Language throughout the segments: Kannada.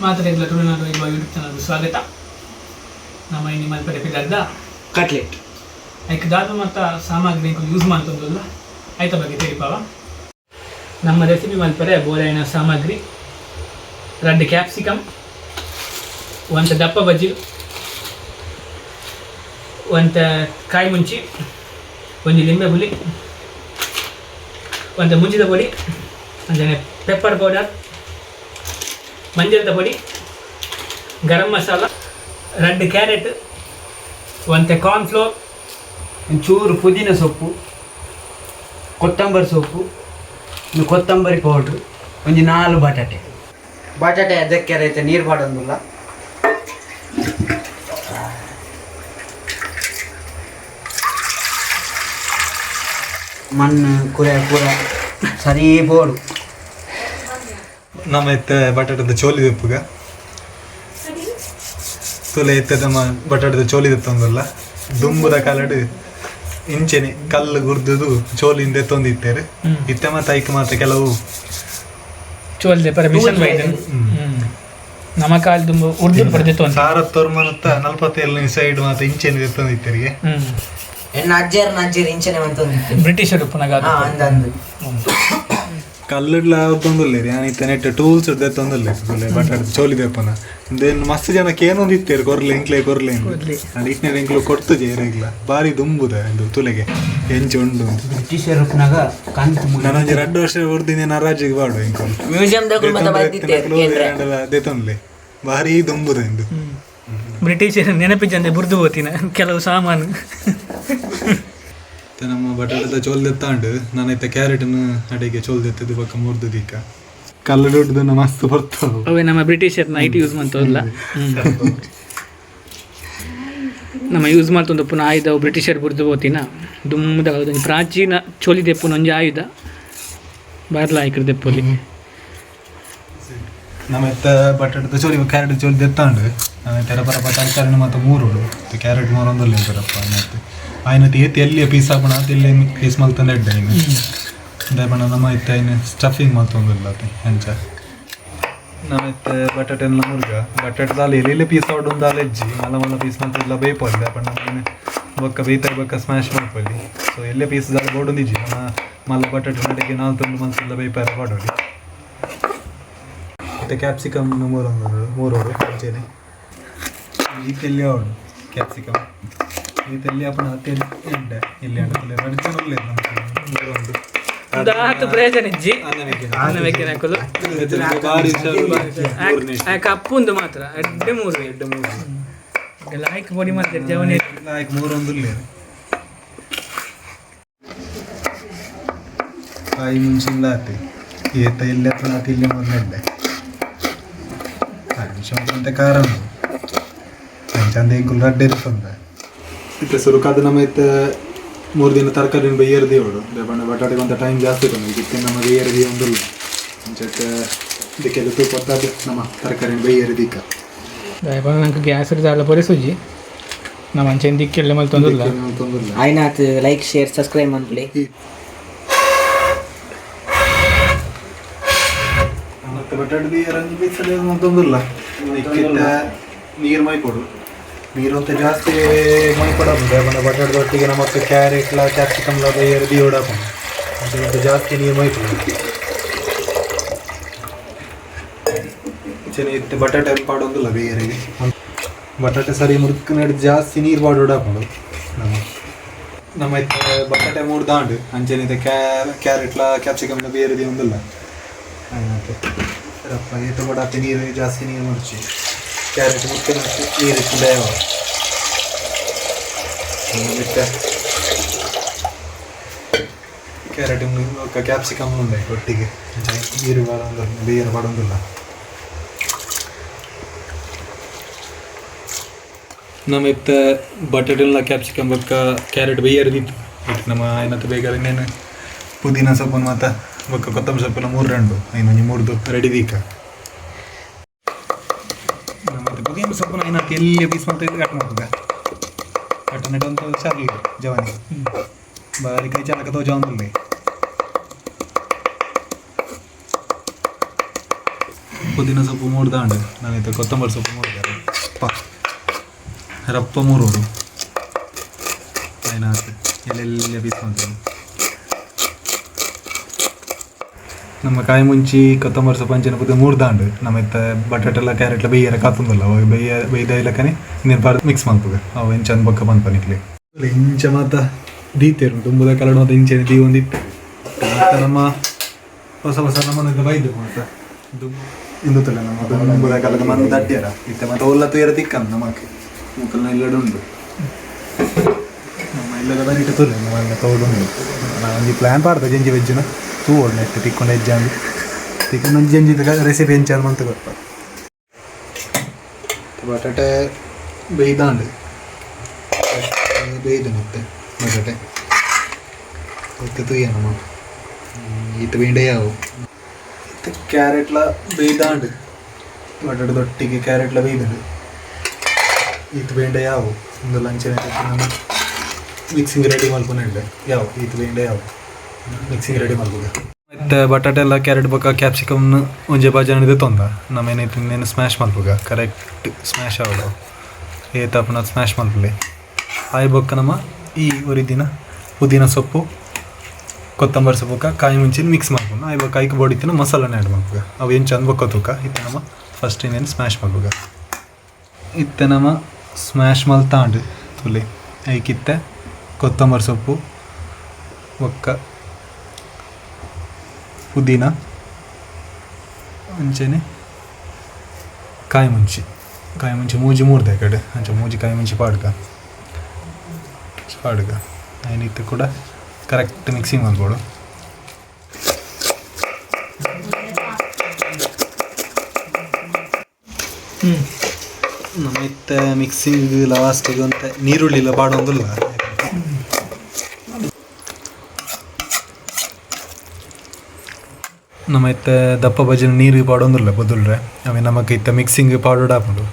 ಮಾತರೆಗಳ ತುಳುನಾಡು ಎಂಬ ಯೂಟ್ಯೂಬ್ ಚಾನಲ್ಗೆ ಸ್ವಾಗತ. ನಮ್ಮ ಇನ್ನು ಮಲ್ಪಡೆ ಪಿಲ್ಲರ್ದ ಕಟ್ಲೆಟ್ ಐಕ್ ದಾದ ಮತ್ತು ಸಾಮಗ್ರಿ ಯೂಸ್ ಮಾಡ್ತಂದಲ್ಲ ಆಯ್ತ ಬಗ್ಗೆ ತಿಳಿಪಾವ. ನಮ್ಮ ರೆಸಿಪಿ ಮಲ್ಪಡೆ ಬೋರಾಯಿನ ಸಾಮಗ್ರಿ 2 ಕ್ಯಾಪ್ಸಿಕಮ್, 1 ದಪ್ಪ ಬಜ್ಜಿ, 1 ಕಾಯಿ ಮುಂಚಿ, 1 ಲಿಂಬೆ ಹುಳಿ, 1 ಮುಂಚಿದ ಪೊಡಿ, ಅಂದರೆ pepper powder, ಮಂಜಳದ podi, garam masala, 2 carrot, 1 cornflour, ಒಂಚೂರು ಪುದೀನ ಸೊಪ್ಪು, ಕೊತ್ತಂಬರಿ ಸೊಪ್ಪು, ಕೊತ್ತಂಬರಿ ಪೌಡ್ರು, 4 ಬಟಾಟೆ ಅದಕ್ಕೆ ರೈತ ನೀರು ಬಾಡೋದಿಲ್ಲ. ಮಣ್ಣು ಪೂರ ಸರಿ ಪೋಡು. ನಮ್ಮ ಎತ್ತ ಬಟಾಟದ ಚೋಲಿ ದೆಪ್ಪುಗ ತುಲೆ ಎತ್ತದ ನಮ್ಮ ಬಟಾಟದ ಚೋಲಿ ದೆತ್ತೊಂದಲ್ಲ ದುಂಬುದ ಕಲಡು ಇಂಚೆನೆ ಕಲ್ಲು ಗುರ್ದುದು ಚೋಲಿಂದ ಎತ್ತೊಂದಿತ್ತೇರು ಇತ್ತೆ ಮತ್ತೆ ಐಕ್ ಮಾತ್ರ ಕೆಲವು ಚೋಲ್ದೆ ಪರ್ಮಿಷನ್ ಬೈದೆ ನಮ್ಮ ಕಾಲ್ ತುಂಬ ಉರ್ದು ಪಡೆದಿತ್ತು ಸಾರತ್ ತೋರ್ಮನತ್ತ 47 ಸೈಡ್ ಮಾತ್ರ ಇಂಚೆನೆ ಎತ್ತೊಂದಿತ್ತರಿಗೆ ಅಜ್ಜೇರ್ ಇಂಚನೆ ಅಂತಂದಿತ್ತು ಬ್ರಿಟಿಷರು ಪುನಃ ಕಲ್ಲಡ್ಲ ತೊಂದಲ್ಲೇರಿ ಆನಿತ್ತ ನೆಟ್ ಟೂಲ್ಸ್ ತೊಂದಲ್ಲೆ ಬಟಾಟ ಚೋಲಿ ದೆಪ್ಪನ ದೆನ್ ಮಸ್ತ್ ಜನಕ್ಕೆ ಏನೊಂದಿತ್ತೇರು ಕೊರ್ಲೆ ಕೊರ್ಲೆ ಇಟ್ನೇ ಎಂಕ್ಲು ಕೊಡ್ತು ಜೇರಿಗ್ಲ ಬಾರಿ ದುಂಬುದ ಇದು ತುಲೆಗೆ ಎಂಚು ಉಂಡು ಬ್ರಿಟಿಷರು ನನಂಜಿ 2 ವರ್ಷ ಹೊರ್ದಿನ ನರಾಜಿಗೆ ಬಾಡು ದೆತ್ತೊಂದ್ಲೆ ಬಾರಿ ದುಂಬುದ ಎಂದು ಬ್ರಿಟಿಷರ್ ನೆನಪಿಜಂದೆ ಬುರ್ದು ಹೋತಿನ ಕೆಲವು ಸಾಮಾನು ನಮ್ಮ ಬಟಾಟದ ಚೋಲ್ ದೆತ್ತಾಂಡು ನಾನೈತೆ ಕ್ಯಾರೆಟ್ನ ಅಡಿಗೆ ಚೋಲ್ ದೆತ್ತದು ಪಕ್ಕ ಮುರ್ದು ದೀಕ ಕಲ್ಲು ದೊಡ್ಡದನ್ನ ಮಸ್ತ್ ಬರ್ತಾವ ಅವೇ ನಮ್ಮ ಬ್ರಿಟಿಷರ್ ನೈಟ್ ಯೂಸ್ ಮಾಡ್ತವಲ್ಲ ನಮ್ಮ ಯೂಸ್ ಮಾಡ್ತಂದು ಪುನಃ ಆಯುಧ ಬ್ರಿಟಿಷರ್ ಬುರ್ದು ಹೋತಿನ ದುಮ್ಮದ ಪ್ರಾಚೀನ ಚೋಲಿ ದೆಪ್ಪುನ ಒಂಜಿ ಆಯುಧ ಬಾರ್ಲ ಆಯ್ಕರ್ ದೆಪ್ಪೊಲಿ ನಮ್ಮತ್ತ ಬಟಾಟದ ಚೋಲಿ ಕ್ಯಾರೆಟ್ ಚೋಲಿ ದೆತ್ತಾಂಡು ತೆರಪರಪ್ಪ ತರಕಾರಿನ ಮತ್ತು 3 ಕ್ಯಾರೆಟ್ 3 ಒಂದಲ್ಲ ತೆರಪ್ಪ ಮತ್ತೆ ಆಯ್ನತಿ ಏತಿ ಎಲ್ಲಿಯ ಪೀಸ್ ಹಾಕೋಣ ಅಂತ ಇಲ್ಲಿ ಪೀಸ್ ಮಲ್ತಂದು ಎಡ್ಡೆ ಇನ್ನು ದಯಪಣ ನಮ್ಮ ಇತ್ತ ಇನ್ನು ಸ್ಟಫಿಂಗ್ ಮಲ್ತೊಂದಿಲ್ಲ ಹೆಂಚ ನಮ್ಮ ಇತ್ತ ಬಟಾಟೆ ಎಲ್ಲ ಮುರುಗ ಬಟಾಟೆ ದಾಲಿ ಎಲ್ಲಿ ಪೀಸ್ ಆಡು ಒಂದು ದಾಲ್ ಹೆಜ್ಜಿ ಮಲ್ಲ ಪೀಸ್ ಮಲ್ತಿಲ್ಲ ಬೇಯ್ಪಲ್ಲಿ ದಯಪಣ ನಮ್ಮ ಬೊಕ್ಕ ಬೇಯ್ತಾರೆ ಬೊಕ್ಕ ಸ್ಮ್ಯಾಶ್ ಮಾಡ್ಕೊಳ್ಳಿ ಸೊ ಎಲ್ಲೇ ಪೀಸ್ ದಾಲ್ ಬೋಡೊಂದಿಜ್ಜಿ ನಮ್ಮ ಮಲ್ಲ ಬಟಾಟೆ ನಡಿಗೆ 4 ಮಲ್ತಿಲ್ಲ ಬೇಯ್ಪಾರ ಬಾಡೋಡಿ ಮತ್ತು ಕ್ಯಾಪ್ಸಿಕಮ್ 3 ಹಂಚೇನೆ ಈ ತೆಲ್ಲಿ ಅವಡು ಕ್ಯಾಪ್ಸಿಕಮ್ ಈ ತೆಲ್ಲಿ ಅಪ್ಪನ ತೆಲ್ಲಿ ಎಡ್ಡೆ ಇಲ್ಲಿ ಅಂಟಲ್ಲಿ ನಡಿಚೊಳ್ಳೆ ಹತ್ತು ಪ್ರಯೋಜನ ಇಜ್ಜಿ ಕಪ್ಪುಂದು ಮಾತ್ರ ಎಡ್ಡೆ 3 ಲಾಯ್ಕ್ ಪೊಡಿ ಮಾಡ್ತಾರೆ ಜವನಿ ಲಾಯ್ಕ್ 3 ಒಂದಿಲ್ಲ ಕಾಯಿ ಮುಂಚಿಲ್ಲ ಆತಿ ಏತ ಎಲ್ಲಿ ಅಪ್ಪನ ತಿಲ್ಲಿ ಮೊದಲೆಡ್ಡೆ ಅಂತ ಖಾರ ಚಂದ ಇಂಕುಲ್ ರಡ್ಡೆ ಇರ್ತಂದ ಇತ್ತೆ ಸುರುಕಾದ ನಮ್ಮ ಇತ್ತ 3 ದಿನ ತರಕಾರಿ ಬೇಯರ್ದಿ ಅವಳು ಬಣ್ಣ ಬಟಾಟೆಗೆ ಅಂತ ಟೈಮ್ ಜಾಸ್ತಿ ಇತ್ತು ಇದಕ್ಕೆ ನಮ್ಮ ಬೇಯರ್ದಿ ಒಂದಿಲ್ಲ ಮುಂಚೆ ಇದಕ್ಕೆಲ್ಲ ತೂಪತ್ತಾದ ನಮ್ಮ ತರಕಾರಿ ಬೇಯರ್ದಿಕ್ಕ ನಂಗೆ ಗ್ಯಾಸ್ ಇರ್ದಾಲ ಪೊರೆ ಸುಜ್ಜಿ ನಮ್ಮ ಅಂಚೆನ್ ದಿಕ್ಕೆಲ್ಲ ಮಲ್ ತೊಂದಿಲ್ಲ ಆಯ್ನಾತ್ ಲೈಕ್ ಶೇರ್ ಸಬ್ಸ್ಕ್ರೈಬ್ ಮಾಡ್ಕೊಳ್ಳಿ. ಮತ್ತೆ ಬಟಾಟೆ ಬೇಯರಂಜಿ ಬೀಸಲಿ ತೊಂದಿಲ್ಲ ನೀರು ಮೈ ಕೊಡು ನೀರು ಅಂತ ಜಾಸ್ತಿ ಮೈ ಕೊಡೋದು ಬಣ್ಣ ಬಟಾಟೆ ಒಟ್ಟಿಗೆ ನಮ್ಮಕ್ಕೆ ಕ್ಯಾರೆಟ್ಲ ಕ್ಯಾಪ್ಸಿಕಮ್ಲ ಬೇಯರ್ದಿ ಓಡಾಕೊಂಡು ಅಂತ ಜಾಸ್ತಿ ನೀರು ಮೈ ಕೊಡು ಚೆನ್ನಾಗಿ ಇತ್ತು ಬಟಾಟೆ ಪಾಡೋದಿಲ್ಲ ಬೇಯರಿಗೆ ಬಟಾಟೆ ಸರಿ ಮುರ್ಕ ನಡಿ ಜಾಸ್ತಿ ನೀರು ಪಾಡು ಓಡಾಕೊಂಡು ನಮ್ಮ ಇತ್ತು ಬಟಾಟೆ 3 ದಾಂಡು ಅಂಚೆನಿದೆ ಕ್ಯಾರೆಟ್ಲ ಕ್ಯಾಪ್ಸಿಕಮ್ನ ಬೇಯರ್ದಿ ಒಂದಿಲ್ಲ ರಪ್ಪ ಈತ ಬಡಾತೆ ನೀರು ಜಾಸ್ತಿ ನೀರು ಮುಡ್ಚಿ ಕ್ಯಾರೆಟ್ ಮುಖ್ಯ ನೀರು ಇತ್ತು ಬೇವ ಬಿಟ್ಟು ಕ್ಯಾರೆಟ್ ఒక ಕ್ಯಾಪ್ಸಿಕಮ್ ಉಂಡೆ ಒಟ್ಟಿಗೆ ನೀರು ಬೇರೆ ಮಾಡೋದಿಲ್ಲ. ನಮ್ಮ ಇತ್ತ ಬಟಾಟೆಲ್ಲ ಕ್ಯಾಪ್ಸಿಕಮ್ ಬೊಕ್ಕ ಕ್ಯಾರೆಟ್ ಬೇಯರ್ದಿತ್ತು. ನಮ್ಮ ಏನಂತ ಬೇಕಾದ್ರೆ ಇನ್ನೇನು ಪುದೀನ ಸೊಪ್ಪನ್ನು ಮತ್ತು ಬೊಕ್ಕ ಕೊತ್ತಂಬರಿ ಸೊಪ್ಪೆಲ್ಲ 3 ಐನೊಂಜಿ 3 ರೆಡಿ ದೀಕ. ಮತ್ತು ಪುದೀನ ಸೊಪ್ಪನ್ನು ಐನತ್ತು ಎಲ್ಲಿ ಪೀಸ್ ಮಾಡ್ತಾ ಇದ್ದು ಕಟ್ ಮಾಡ್ತದೆ ಕಟ್ ನೆಟ್ಟು ಅಂತ ಚಾರ್ಲಿ ಜವಾನಿ ಬಾರಿ ಕೈ ಚಾಲಕ ತೋ ಜವಾನಲ್ಲಿ ಪುದೀನ ಸೊಪ್ಪು 3 ದಾಂಡು ನಾನಿತ್ತು ಕೊತ್ತಂಬರಿ ಸೊಪ್ಪು 3 ರಪ್ಪ 3 ಐನಾತು ಎಲ್ಲೆಲ್ಲ ಪೀಸ್ ಮಾಡ್ತೀನಿ. ನಮ್ಮ ಕಾಯಿ ಮುಂಚಿ ಕೊತ್ತಂಬರಿ ಸೊಪ್ಪು ಅಂಚಿನ ಪುದೀನ 3 ದಾಂಡು ನಮ್ಮ ಇತ್ತ ಬಟಾಟೆಲ್ಲ ಕ್ಯಾರೆಟ್ಲ ಬೇಯರ ಕಾತುಂದಿಲ್ಲ ಅವಾಗ ಬೇಯ್ದ ಇಲ್ಲಕ್ಕನೆ ಇನ್ನೇನು ಪಾಡು ಮಿಕ್ಸ್ ಮಾಡ್ತದೆ ಅವು ಇಂಚಂದ ಬೊಕ್ಕ ಬಂದ್ಪನಿಕ್ಲಿ ಇಂಚ ಮಾತ ದೀತೇರು ತುಂಬದ ಕಲಡ ಮತ್ತು ಇಂಚೆ ದೀ ಒಂದಿತ್ತು ಮತ್ತು ನಮ್ಮ ಹೊಸ ನಮ್ಮನ್ನ ಬೈದು ಮತ್ತು ಇದು ಇಂದುತ್ತಲ್ಲ ನಮ್ಮ ತುಂಬದ ಕಲದ ಮಂದು ದಡ್ಡ್ಯಾರ ಇತ್ತೆ ಮತ್ತು ಒಲ್ಲ ತೂಯರ ತಿಕ್ಕಂದು ನಮ್ಮಕ್ಕೆ ಮೂಕಲ್ನ ಇಲ್ಲಡು ಉಂಟು ನಮ್ಮ ಇಲ್ಲದ ಬರೀಟ ತುಲೆ ನಮ್ಮೆಲ್ಲ ತೋಡು ಉಂಟು ನಾವೊಂದು ಪ್ಲ್ಯಾನ್ ಪಾಡ್ದೆ ಜಂಜಿ ವೆಜ್ಜಿನ ತೂವೋಡು ನೆಟ್ಟು ತಿಕ್ಕೊಂಡು ಹೆಜ್ಜಾಂದು ತಿಕ್ಕೊಂಡು ಒಂದು ಜಂಜಿದ ರೆಸಿಪಿ ಹೆಂಚಾರು ಮಂತ ಗೊತ್ತ. ಬಟಾಟೆ ಬೇಯ್ದಾಂಡು ಬೇಯ್ದು ಮತ್ತೆ ಬಟಾಟೆ ಮತ್ತೆ ತುಯ್ಯ ನಮ್ಮ ಈತ ಬೇಂಡೆ ಯಾವು ಮತ್ತು ಕ್ಯಾರೆಟ್ಲ ಬೇಯ್ದಾಂಡು ಬಟಾಟೆ ದೊಟ್ಟಿಗೆ ಕ್ಯಾರೆಟ್ಲ ಬೇಯ್ದು ಈತ ಬೇಂಡೆ ಯಾವು ಒಂದು ಲಂಚನೆ ನಮ್ಮ ಮಿಕ್ಸಿಂಗ್ ರೆಡಿ ಮಾಡ್ಕೊಂಡೆ ಯಾವ ಈತ ಬೇಂಡೆ ಯಾವ ಮಿಕ್ಸಿಂಗ್ ರೆಡಿ ಮಾಡ್ಬೋದು. ಮತ್ತು ಬಟಾಟೆ ಎಲ್ಲ ಕ್ಯಾರೆಟ್ ಬೊಕ್ಕ ಕ್ಯಾಪ್ಸಿಕಮ್ನ ಒಂಜೆ ಬಾಜಾಣಿದೆ ತೊಂದ ನಮ್ಮ ಏನೈತೆ ಇನ್ನೇನು ಸ್ಮ್ಯಾಶ್ ಮಾಡ್ಬೋಗ ಕರೆಕ್ಟ್ ಸ್ಮ್ಯಾಶ್ ಆಗೋದು ಏತಪ್ಪನ ಸ್ಮ್ಯಾಶ್ ಮಾಡ್ಲಿ ಆಯ್ ಬೊಕ್ಕ ನಮ್ಮ ಈ ಒರಿದಿನ ಪುದೀನ ಸೊಪ್ಪು ಕೊತ್ತಂಬರಿ ಸೊಪ್ಪು ಕಾಯಿ ಮುಂಚಿನ ಮಿಕ್ಸ್ ಮಾಡ್ಕೊಂಡು ಆಯ್ ಬೊಕ್ಕ ಐಕ್ ಬೋಡಿತಿನ ಮಸಾಲನ ಆ್ಯಡ್ ಮಾಡ್ಬೋಗ ಅವು ಏನು ಚಂದ ಬೊಕ್ಕ ತೂಕ ಇತ್ತೆ ನಮ್ಮ ಫಸ್ಟ್ ಇನ್ನೇನು ಸ್ಮ್ಯಾಶ್ ಮಾಡ್ಬೋಗ ಇತ್ತೆ ನಮ್ಮ ಸ್ಮ್ಯಾಶ್ ಮಲ್ತಾಂಡು ತುಲಿ ಐಕಿತ್ತೆ ಕೊತ್ತಂಬರಿ ಸೊಪ್ಪು ಒಕ್ಕ ಪುದೀನ ಅಂಚೆನೆ ಕಾಯಿ ಮುಂಚಿ ಮೂಜಿ 3 ಕಡೆ ಅಂಚೆ ಮೂಜಿ ಕಾಯಿ ಮುಂಚಿ ಪಾಡ್ಗ ಏನಿತ್ತು ಕೂಡ ಕರೆಕ್ಟ್ ಮಿಕ್ಸಿಂಗ್ ಮಾಡ್ಬೋದು. ನಮ್ಮ ಇತ್ತ ಮಿಕ್ಸಿಂಗ್ ಲಾಸ್ಟಿಗೆ ಅಂತ ನೀರುಳ್ಳಿಲ್ಲ ಪಾಡೋದಿಲ್ಲ ನಮ್ಮ ಇತ್ತ ದಪ್ಪ ಬಜ್ಜಿನ ನೀರು ಪಾಡೋದಿಲ್ಲ ಬದಲ್ರೆ ಅವೇ ನಮಗೆ ಇತ್ತ ಮಿಕ್ಸಿಂಗ್ ಪಾಡೋಡ್ ಹಾಕೊಂಡು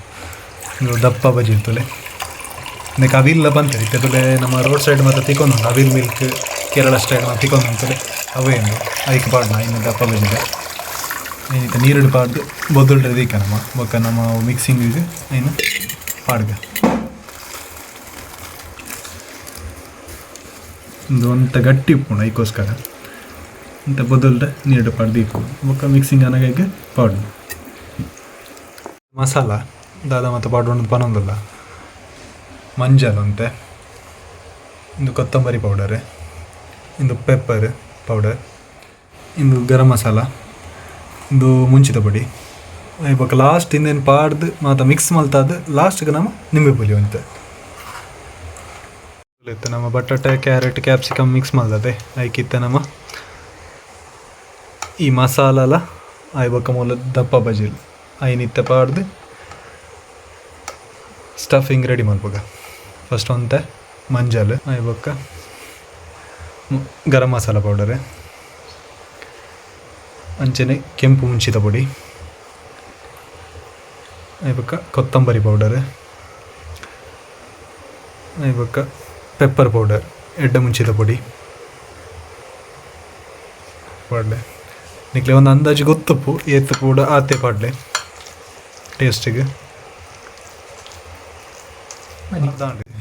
ದಪ್ಪ ಬಜ್ಜಿ ಇರ್ತಲೆ ಅದಕ್ಕೆ ಅವಿಲ್ಲ ಬಂತದೆ ಇತ್ತದಲ್ಲೇ ನಮ್ಮ ರೋಡ್ ಸೈಡ್ ಮತ್ತು ತಿಕ್ಕೊಂಡು ಅವಿಲ್ ಮಿಲ್ಕ್ ಕೇರಳ ಸ್ಟೈಲ್ ಮತ್ತು ತಿಕ್ಕೊಂಡು ಅಂತಲೇ ಅವೇ ಉಂಟು ಐಕ್ ಪಾಡ್ನ ಇನ್ನು ದಪ್ಪ ಬಜ್ಜಿಗೆ ಏನಿತ್ತು ನೀರು ಪಾಡ್ದು ಬದಲ್ರೆ ದೀಕ ನಮ್ಮ ಬೊಕ್ಕ ನಮ್ಮ ಮಿಕ್ಸಿಂಗಿಗೆ ಏನು ಪಾಡ್ಗ ಒಂದು ಒಂತ ಗಟ್ಟಿ ಉಪ್ಪುಣ ಐಕೋಸ್ಕರ ಇಂಥ ಬದಲ್ರೆ ನೀರು ಪಾಡ್ದು ಇಕ್ಕು ಬೊಕ್ಕ ಮಿಕ್ಸಿಂಗ್ ಅನಾಗ ಪಾಡು ಮಸಾಲ ದಾದ ಮತ್ತು ಪಾಡು ಪನೊಂದಲ್ಲ ಮಂಜಲ್ ಅಂತೆ ಇಂದು ಕೊತ್ತಂಬರಿ ಪೌಡರ್ ಇಂದು ಪೆಪ್ಪರ್ ಪೌಡರ್ ಇಂದು ಗರಂ ಮಸಾಲ ಇಂದು ಮುಂಚಿದ ಪುಡಿ ಇವಾಗ ಲಾಸ್ಟ್ ಇಂದೇನು ಪಾಡ್ದು ಮತ್ತು ಮಿಕ್ಸ್ ಮಲ್ತಾದ ಲಾಸ್ಟ್ಗೆ ನಮ್ಮ ನಿಂಬೆ ಪುಲಿ ಅಂತ ನಮ್ಮ ಬಟಾಟೆ ಕ್ಯಾರೆಟ್ ಕ್ಯಾಪ್ಸಿಕಮ್ ಮಿಕ್ಸ್ ಮಾಡ್ತದೆ ಐಕಿತ್ತ ನಮ್ಮ ಈ ಮಸಾಲಲ ಐಬಕ್ಕ ಮೂಲ ದಪ್ಪ ಬಜಿಲ್ ಐನಿತ್ತ ಪಾಡ್ದು ಸ್ಟಫಿಂಗ್ ರೆಡಿ ಮಾಡ್ಬೋಗ ಫಸ್ಟ್ ಒಂತೆ ಮಂಜಲ್ ಐಬಕ್ಕ ಗರಂ ಮಸಾಲ ಪೌಡರ್ ಅಂಚನೆ ಕೆಂಪು ಮುಂಚಿದ ಪುಡಿ ಐಬಕ್ಕ ಕೊತ್ತಂಬರಿ ಪೌಡರ್ ಐಬಕ್ಕ ಪೆಪ್ಪರ್ ಪೌಡರ್ ಎಡ್ಡ ಮುಂಚಿದ ಪುಡಿ ಪಾಡ್ಲೆ ನಿಕ್ಲೆ ಒಂದು ಅಂದಾಜು ಗೊತ್ತುಪ್ಪು ಏತ್ತು ಕೂಡ ಆತೆ ಪಾಡ್ಲೆ ಟೇಸ್ಟಿಗೆ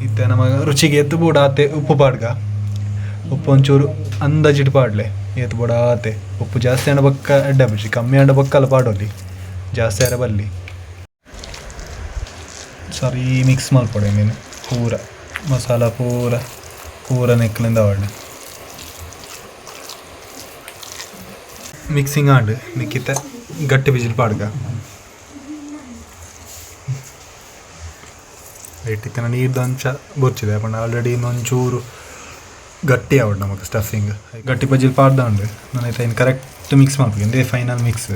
ಇತ್ತೆ ನಮ್ಮ ರುಚಿಗೆ ಎತ್ತು ಬೂಡ ಆತೆ ಉಪ್ಪು ಪಾಡ್ಗ ಉಪ್ಪು ಒಂಚೂರು ಅಂದಾಜಿಟ್ಟು ಪಾಡ್ಲೆ ಏತು ಬೂಡ ಆತೆ ಉಪ್ಪು ಜಾಸ್ತಿ ಹಣ ಬಕ್ಕ ಎಡ್ಡ ಬಜ್ಜಿ ಕಮ್ಮಿ ಹಣ ಬಕ್ಕಲ್ಲ ಪಾಡೋಲಿ ಜಾಸ್ತಿ ಅರ ಬಲ್ಲಿ ಸರಿ ಮಿಕ್ಸ್ ಮಾಡ್ಕೊಡೆ ಮೀನು ಪೂರ ಮಸಾಲ ಪೂರ ನೆಕ್ಲಿಂದ ಆಡ್ಲೆ ಮಿಕ್ಸಿಂಗ್ ಆಂಡು ನಿಕ್ಕಿತ್ತೆ ಗಟ್ಟಿ ಬಿಜಿಲ್ ಪಾಡ್ಗ ಇಟ್ಟಿತ್ತನ ನೀರ್ದು ಅಂಚ ಬೊಚ್ಚಿದೆ ಪಂಡ ಆಲ್ರೆಡಿ ಇನ್ನೊಂಚೂರು ಗಟ್ಟಿ ಆವಡ್ ನಮಗೆ ಸ್ಟಫಿಂಗ್ ಗಟ್ಟಿ ಬಜ್ಜಿಲ್ ಪಾಡ್ದ ಉಂಡು ನಾನೈತೆ ಇನ್ನು ಕರೆಕ್ಟ್ ಮಿಕ್ಸ್ ಮಾಡ್ಬೇಕು ಇಂದೇ ಫೈನಲ್ ಮಿಕ್ಸ್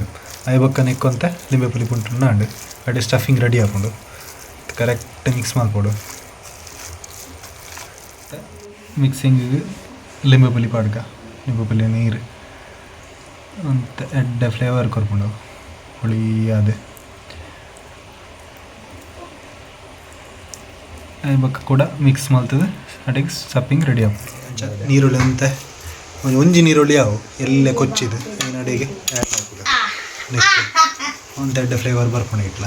ಅಯ್ಯ ಬಕ್ಕ ನೆಕ್ಕೊಂತ ಲಿಂಬೆ ಪುಲಿ ಪುಂಟು ನಾಂಡು ಅಡೆ ಸ್ಟಫಿಂಗ್ ರೆಡಿ ಹಾಕೊಂಡು ಕರೆಕ್ಟ್ ಮಿಕ್ಸ್ ಮಾಡ್ಕೊಡು ಮಿಕ್ಸಿಂಗಿಗೆ ಲಿಂಬೆ ಪುಲಿ ಪಾಡ್ಕ ಲಿಂಬೆ ಪುಲಿ ನೀರು ಅಂತ ಎಡ್ಡ ಫ್ಲೇವರ್ ಕೊರ್ಕೊಂಡು ಹುಳಿ ಅದೇ ಅಯ್ಯ ಬಕ್ಕ ಕೂಡ ಮಿಕ್ಸ್ ಮಾಡ್ತದೆ ಅಡಿಗೆ ಸ್ಟಫಿಂಗ್ ರೆಡಿ ಆಗ್ತದೆ ನೀರುಳ್ಳಿ ಅಂತ ಒಂಜಿ ನೀರುಳ್ಳಿ ಅವು ಎಲ್ಲ ಕೊಚ್ಚಿದು ಏನು ಅಡಿಗೆ ಆ್ಯಡ್ ಆಗ್ತದೆ ನೆಕ್ಸ್ಟ್ ಒಂದು ಎಡ್ಡ ಫ್ಲೇವರ್ ಬರ್ಕೊಂಡು ಇಟ್ಲ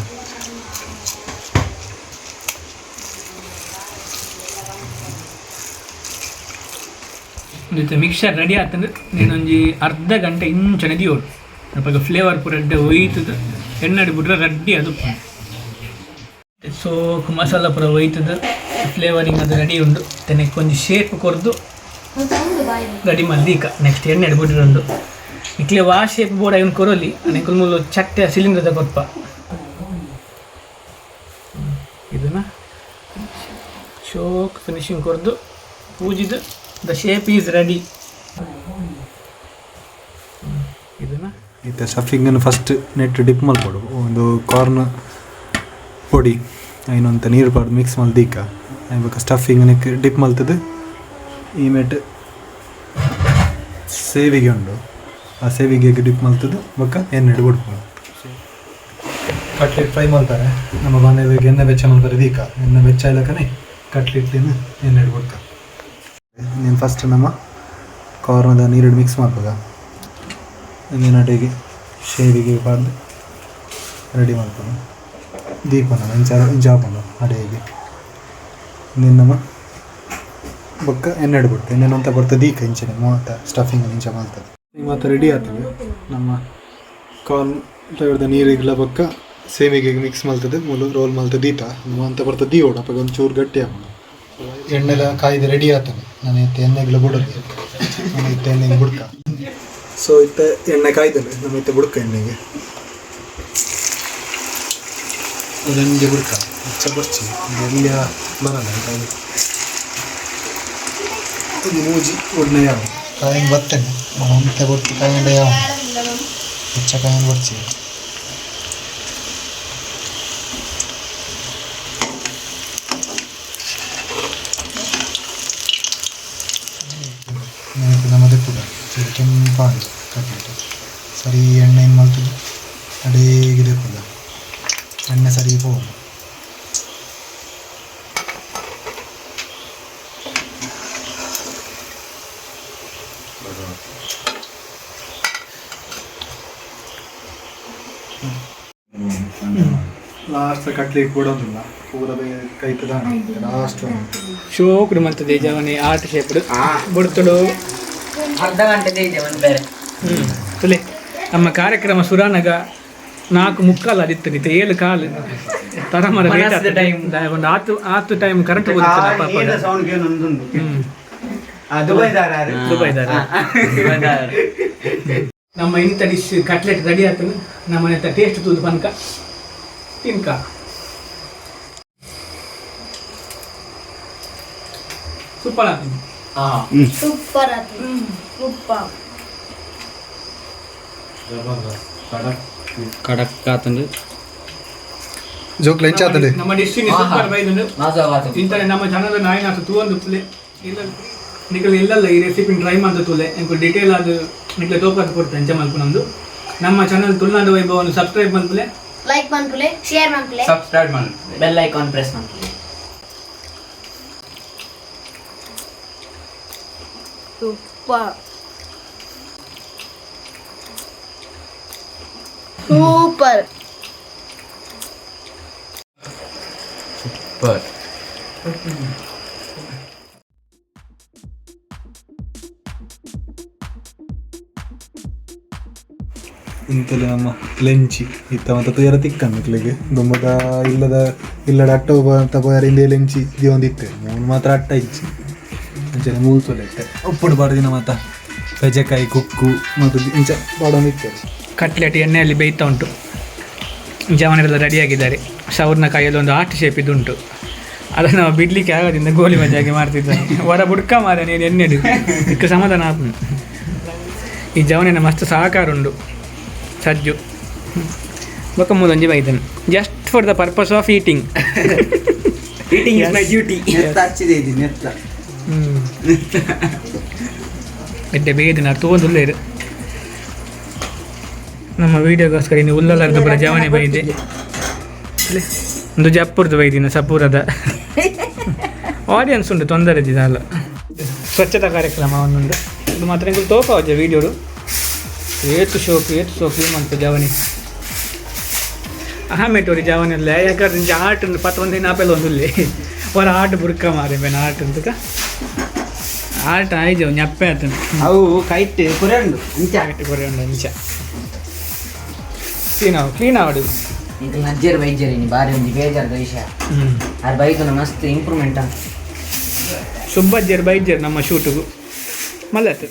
ಜೊತೆ ಮಿಕ್ಸರ್ ರೆಡಿ ಆತಂದ್ರೆ ನೀನೊಂಜಿ ಅರ್ಧ ಗಂಟೆ ಇಂಚನೆ ದಿಯೋಡು ಅಪ್ಪ ಫ್ಲೇವರ್ ಪೂರ ಎಡ್ಡೆ ಒಯ್ತದ ಎಣ್ಣೆ ಬಿಟ್ರೆ ರೆಡ್ಡಿ ಅದು ಸೋಕು ಮಸಾಲ ಪೂರ ಒಯ್ತದ ಫ್ಲೇವರಿಂಗ್ ಅದು ರೆಡಿ ಉಂಡು ತೆನಕ್ಕೆ ಒಂಜಿ ಶೇಪ್ ಕೊರ್ದು ರೆಡಿ ಮಲ್ದೀಕ ನೆಕ್ಸ್ಟ್ ಎಣ್ಣೆ ಬಿಟ್ರೆ ಉಂಡು ಇಕ್ಲೆ ವಾ ಶೇಪ್ ಬೋಡ ಇವನು ಕೊರಲಿ ನನಗೆ ಮೂಲ ಚಟ್ಟೆ ಸಿಲಿಂಡರ್ ಕೊಪ್ಪ ಇದನ್ನ ಶೋಕ್ ಫಿನಿಶಿಂಗ್ ಕೊರ್ದು ಪೂಜಿದು ದ ಶೇಪ್ ಈಸ್ ರೆಡಿ ಇದನ್ನ ಮತ್ತು ಸ್ಟಫಿಂಗನ್ನು ಫಸ್ಟ್ ನೆಟ್ ಡಿಪ್ ಮಾಡ್ಕೊಡು ಒಂದು ಕಾರ್ನ್ ಪೊಡಿ ಇನ್ನೊಂತ ನೀರು ಪಾಡು ಮಿಕ್ಸ್ ಮಲ್ದೀಕ ಬೇಕಾ ಸ್ಟಫಿಂಗ್ ಡಿಪ್ ಮಲ್ತದ್ದು ಈ ಮೆಟ್ ಸೇವಿಗೆ ಉಂಡು ಆ ಸೇವಿಗೆಗೆ ಡಿಪ್ ಮಲ್ತದ್ದು ಬೊಕ್ಕ ಎಣ್ಣೆ ಬಿಡ್ಬೋದು ಕಟ್ಲೆಟ್ ಫ್ರೈ ಮಾಡ್ತಾರೆ ನಮ್ಮ ಮನೆಗೆ ಎಣ್ಣೆ ಬೆಚ್ಚ ಮಾಡ್ತಾರೆ ದೀಕ ಎಣ್ಣೆ ಬೆಚ್ಚ ಇಲ್ಲಕನೇ ಕಟ್ಲೆಟ್ಲಿನ ಎಣ್ಣೆ ಬಿಡ್ಕ ನೀನು ಫಸ್ಟ್ ನಮ್ಮ ಕಾರ್ನದ ನೀರು ಮಿಕ್ಸ್ ಮಾಡ್ಬೋದ ನೀನು ಅಡಿಗೆ ಶೇವಿಗೆ ಪಾಡ್ದು ರೆಡಿ ಮಾಡ್ಕೊಂಡು ದೀಪನ ಇಂಚ ಹಾಕೊಂಡು ಅಡಿಗೆ ನೀನು ನಮ್ಮ ಬೊಕ್ಕ ಎಣ್ಣೆ ಇಡ್ಬಿಡ್ತು ಎಣ್ಣೆ ಅಂತ ಬರ್ತದೆ ದೀಕ ಇಂಚನೆ ಮೂವತ್ತ ಸ್ಟಫಿಂಗ್ ಇಂಚ ಮಾಡ್ತದೆ ಇವತ್ತು ರೆಡಿ ಆಗ್ತದೆ ನಮ್ಮ ಕಾರ್ನ್ ಫ್ಲೇವರ್ದ ನೀರಿಗೆಲ್ಲ ಬೊಕ್ಕ ಸೇವಿಗೆಗೆ ಮಿಕ್ಸ್ ಮಾಡ್ತದೆ ಮೂಲ ರೋಲ್ ಮಾಡ್ತದೆ ದೀತ ಅಂತ ಬರ್ತದೆ ದೀ ಓಡ ಒಂದು ಚೂರು ಗಟ್ಟಿ ಹಾಕೊಂಡು ಎಣ್ಣೆಲ್ಲ ಕಾಯ್ದು ರೆಡಿ ಆಗ್ತದೆ ನಾನು ಇತ್ತು ಎಣ್ಣೆಗೆಲ್ಲ ಬಿಡೋದು ನಾನು ಇತ್ತು ಎಣ್ಣೆಗೆ ಬುಡ್ಕ ಸೊ ಇತ್ತ ಎಣ್ಣೆ ಕಾಯ್ದಲ್ಲ ನಮ್ಮ ಇತ್ತ ಬುಡ್ಕ ಎಣ್ಣೆಗೆ ಅದೆಣ್ಣೆ ಬುಡ್ಕ ಬರ್ಚಿ ಎಣ್ಣೆ ಬರಲ್ಲ ಕಾಯಿ ಇದು ಮೂಜಿ ಒಳ್ಳೆ ಯಾವ ಕಾಯಿನ ಬರ್ತೇನೆ ಅಂತ ಬರ್ತಿ ಕಾಯಿಂದ ಯಾವ ಹೆಚ್ಚ ಕಾಯಿನ ಬರ್ಚಿ ನಮ್ಮದೇ ಕೂಡ ಕೆಂಪಾಗಿ ಕಟ್ಬಿಟ್ಟು ಸರಿ ಎಣ್ಣೆ ಏನು ಮಾಡ್ತದೆ ಅಡೇಗಿದೆ ಕೂಡ ಎಣ್ಣೆ ಸರಿ ಹೋಗೋದು ಲಾಸ್ಟ್ ಕಟ್ಲಿಕ್ಕೆ ಬಿಡೋದಿಲ್ಲ ಪೂರ ಕೈತದ ಲಾಸ್ಟ್ ಶೋಕ್ರು ಮಲ್ತದೆ ಜವನಿ ಆರ್ಟ್ ಶೇಪ್ ಬಿಡ್ತಡು ಅರ್ಧ ಗಂಟೆ ಬೇರೆ ತುಲೆ ನಮ್ಮ ಕಾರ್ಯಕ್ರಮ ಸುರಾನಗ 4:45 ಅದಿತ್ತು 7 ಕಾಲು ತರಮರ ಒಂದು ಆತು ಟೈಮ್ ಕರೆಂಟ್ ದುಬೈದಾರ ನಮ್ಮ ಇಂಥ ಡಿಶ್ ಕಟ್ಲೆಟ್ ರೆಡಿ ಆಗ್ತದೆ ನಮ್ಮ ಟೇಸ್ಟ್ ತೂದು ಪನ್ಕ ತಿನ್ಕ ಸೂಪರ್ ಆಗ್ತದೆ ಸೂಪರ್ ಸೂಪರ್ ಕಡಕ್ ಆತಂದು ಜೋಕ್ ಲಂಚ್ ಆತಲೆ ನಮ್ಮ ಡಿಶ್ ಸೂಪರ್ ಬೈದು ಇಂತಾರೆ ನಮ್ಮ ಚಾನಲ್ ನಾಯಿನಾತು ತೂಂದು ತುಲೆ ಇಲ್ಲ ನಿಕಲ್ ಇಲ್ಲಲ್ಲ ಈ ರೆಸಿಪಿ ಟ್ರೈ ಮಾಡ್ದು ತುಲೆ ಎಂಕು ಡಿಟೇಲ್ ಅದು ನಿಕಲೆ ತೋಪಾದ ಕೊಡ್ತೇನೆ ಎಂಚ ಮಲ್ಪನೊಂದು ನಮ್ಮ ಚಾನಲ್ ತುಳುನಾಡು ವೈಭವವನ್ನು ಸಬ್ಸ್ಕ್ರೈಬ್ ಮಾಡ್ಪುಲೆ ಲೈಕ್ ಮಾಡ್ಪುಲೆ ಶೇರ್ ಮಾಡ್ಪುಲೆ ಸಬ್ಸ್ಕ್ರೈಬ್ ಮಾಡಿ ಬೆಲ್ ಐಕಾನ್ ಪ್ರೆಸ್ ಮಾಡ್ಪುಲೆ ಸೂಪರ್ ಸೂಪರ್ ಸೂಪರ್ ಇಂತಲೇ ನಮ್ಮ ಲೆಂಚಿ ಇತ್ತ ಮತ್ತು ತುಯರ ತಿಕ್ಕನ್ನಿಕ್ಲಿಗೆ ದುಮ್ಮದ ಇಲ್ಲದ ಅಟ್ಟ ತಗೋಯಾರಿಂದ ಲೆಂಚಿ ಇದು ಒಂದಿತ್ತೆ ಮೂರು ಮಾತ್ರ ಅಟ್ಟ ಇಚ್ಚಿ ಅಂಚನೆ ಮೂರು ತೊಲೆ ಇತ್ತೆ ಉಪ್ಪುಡು ಬಾಡ್ದಿನ ಮಾತ ಪೆಜೆಕಾಯಿ ಕುಕ್ಕು ಮತ್ತು ಇಂಚ ಬಾಡೋನಿತ್ತೆ ಕಟ್ಲೆಟ್ ಎಣ್ಣೆಯಲ್ಲಿ ಬೇಯ್ತಾ ಉಂಟು ಜವನರೆಲ್ಲ ರೆಡಿಯಾಗಿದ್ದಾರೆ ಸೌರ್ನ ಕೈಯಲ್ಲಿ ಒಂದು ಆರ್ಟ್ ಶೇಪ್ ಇದುಂಟು ಅದನ್ನು ನಾವು ಬಿಡ್ಲಿಕ್ಕೆ ಆಗೋದ್ರಿಂದ ಗೋಲಿ ಮಜಾಗಿ ಮಾಡ್ತಿದ್ದಾನೆ ಹೊರ ಬುಡ್ಕ ಮಾರ ನೀನು ಎಣ್ಣೆಡು ಇದಕ್ಕೆ ಸಮಾಧಾನ ಆತ್ಮ ಈ ಜವನಿನ ಮಸ್ತ್ ಸಹಕಾರ ಉಂಡು ಸಜ್ಜು ಬೊಕ್ಕ ಮೂದೊಂಜಿ ಬೈದನು just for the purpose of eating eating is my duty ಹಚ್ಚಿದೆ ಇದು ನೆತ್ತ ಎಡ್ಡೆ ಬೇದಿನ ತೋಂದುಲ್ಲೇ ಇರು ನಮ್ಮ ವೀಡಿಯೋಗೋಸ್ಕರ ಇನ್ನು ಉಲ್ಲಲಾರ್ದ ಬರ ಜವನಿ ಬೈದೆ ಒಂದು ಜಪ್ಪುರ್ದು ಬೈದಿನ ಸಪೂರದ ಆಡಿಯನ್ಸ್ ಉಂಟು ತೊಂದರೆ ಇದ್ದಿದ್ದಲ್ಲ ಸ್ವಚ್ಛತಾ ಕಾರ್ಯಕ್ರಮ ಒಂದುಂಡು ಇದು ಮಾತ್ರ ನಿಂಗೆ ತೋಪಾವಜ ವೀಡಿಯೋಡು ಏತು ಸೋಕು ಮಂತು ಜವನಿ ಆಮೇಟೋರಿ ಜವನೆಲ್ಲ ಯಾಕಂದ್ರೆ ನಿಂಗೆ ಆಟ ಪತ್ತು ಒಂದು ನಾಪೆಲ್ಲ ಒಂದುಲ್ಲೇ ಹೊರ ಆಟ ಬುರ್ಕ ಮಾರೆ ಬೇನ ಆಟ ಅಂತಕ ಆಟ ಆಯ್ತು ñಪ್ಪೆ ಆತನು ಅವು ಕೈಟ್ ಕೊರೆಂಡು ಇಂಚ ಕೊರೆ ಉಂಡು ನಿಮಿಷ ಕ್ಲೀನ್ ಆವಡು ಈಗ ನಜ್ಜರ್ ಬೈಜರ್ ಇನಿ ಬಾರಿ ಒಂದು ಬೇಜಾರ್ದ ವಿಷಯ ಅದು ಬೈದು ಮಸ್ತ್ ಇಂಪ್ರೂವ್ಮೆಂಟ್ ಸುಬ್ಬಜ್ಜರ್ ಬೈಜರ್ ನಮ್ಮ ಶೂಟಿಗೂ ಮಲ್ಲತ್ತು